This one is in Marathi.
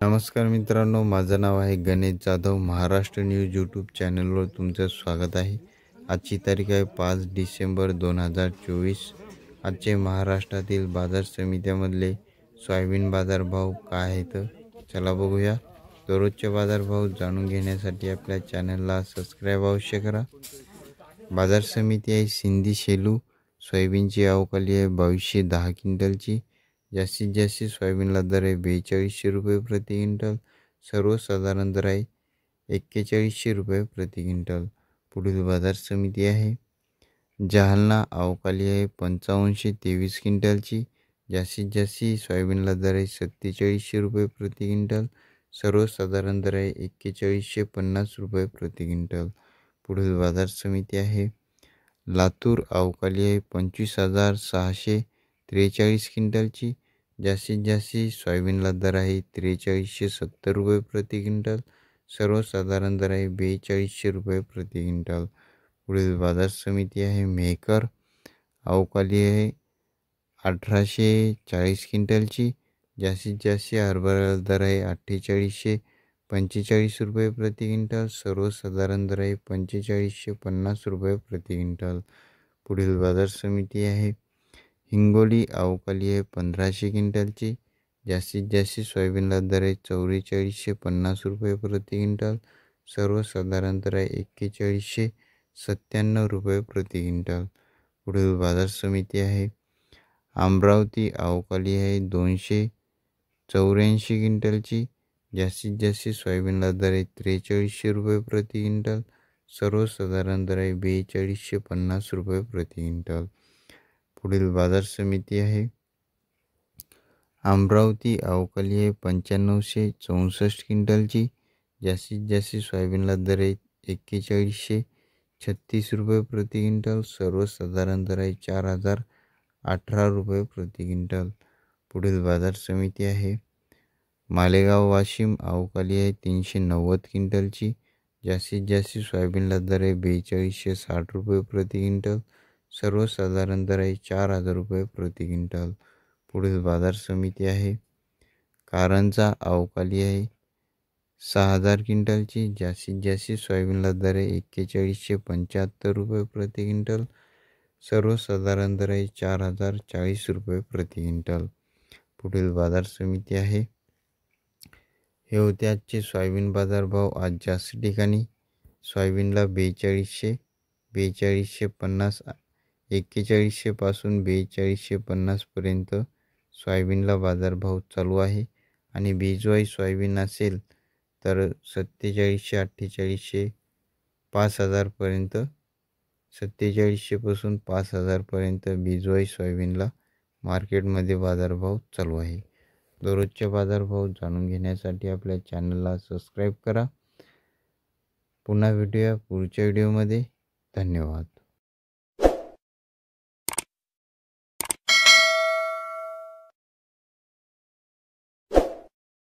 नमस्कार मित्रांनो, माझं नाव आहे गणेश जाधव. महाराष्ट्र न्यूज यूट्यूब चॅनलवर तुमचं स्वागत आहे. आजची तारीख आहे 5 डिसेंबर 2024. आजचे महाराष्ट्रातील बाजार समित्यामधले सोयाबीन बाजारभाव काय आहेत चला बघूया. दररोजचे बाजारभाव जाणून घेण्यासाठी आपल्या चॅनलला सबस्क्राईब अवश्य करा. बाजार समिती आहे सिंधी शेलू. सोयाबीनची आवक आली आहे 2210 क्विंटलची. जास्तीत जास्त सोयाबीनला दर आहे 4200 रुपये प्रति क्विंटल. सर्वसाधारण दर आहे 4100 रुपये प्रति क्विंटल. पुढील बाजार समिती आहे जालना. आवक आली आहे 5523 क्विंटलची. जास्तीत जास्त सोयाबीनला दर आहे 4700 रुपये प्रति क्विंटल. सर्वसाधारण दर आहे 4150 रुपये प्रति क्विंटल. पुढील बाजार समिती आहे लातूर. आवक आली आहे 25643 क्विंटलची. जास्तीत जास्त सोयाबीनला दर आहे 4370 रुपये प्रति क्विंटल. सर्वसाधारण दर आहे 4200 रुपये प्रति क्विंटल. पुढील बाजार समिती आहे मेहकर. आवक आली आहे 1840 क्विंटलची. जास्तीत जास्त हरभऱ्याला दर आहे 4845 रुपये प्रति क्विंटल. सर्वसाधारण दर आहे 4550 रुपये प्रति क्विंटल. पुढील बाजार समिती आहे हिंगोली. आवक आली आहे 1500 क्विंटलची. जास्तीत जास्त सोयाबीनला दर आहे 4450 रुपये प्रति क्विंटल. सर्वसाधारण दर आहे 4197 रुपये प्रति क्विंटल. पुढील बाजार समिती आहे अमरावती. आवक आली आहे 284 क्विंटलची. जास्तीत जास्त सोयाबीनला दर आहे 4300 रुपये प्रति क्विंटल. सर्वसाधारण दर आहे 4250 रुपये प्रति क्विंटल. पुढील बाजार समिती आहे अमरावती. आवक आली आहे 9564 क्विंटलची. जास्तीत जास्त सोयाबीनला दर आहे 4136 रुपये प्रति क्विंटल. सर्वसाधारण दर आहे 4018 रुपये प्रति क्विंटल. पुढील बाजार समिती आहे मालेगाव वाशिम. आवक आली आहे 390 क्विंटलची. जास्तीत जास्त सोयाबीनला दर आहे 4260 रुपये प्रति क्विंटल. सर्वसाधारण दर आहे 4000 रुपये प्रति क्विंटल. पुढील बाजार समिती आहे कारंजा. आवक आली आहे 6000 क्विंटलची. जास्तीत जास्त सोयाबीनला दर आहे 4175 रुपये प्रति क्विंटल. सर्वसाधारण दर आहे 4040 रुपये प्रति क्विंटल. पुढील बाजार समिती आहे हे होते आजचे सोयाबीन बाजारभाव. आज जास्त ठिकाणी सोयाबीनला 4200, 4250, 4100 पासून 4250 पर्यंत सोयाबीनला बाजारभाव चालू आहे. आणि बीजवाई सोयाबीन असेल तर 4700, 4800, 5000 पर्यंत, 4700 पासून 5000 पर्यंत बीजवाई सोयाबीनला मार्केटमध्ये बाजारभाव चालू आहे. दररोजचे बाजारभाव जाणून घेण्यासाठी आपल्या चॅनलला सबस्क्राईब करा. पुन्हा भेटूया पुढच्या व्हिडिओमध्ये. धन्यवाद.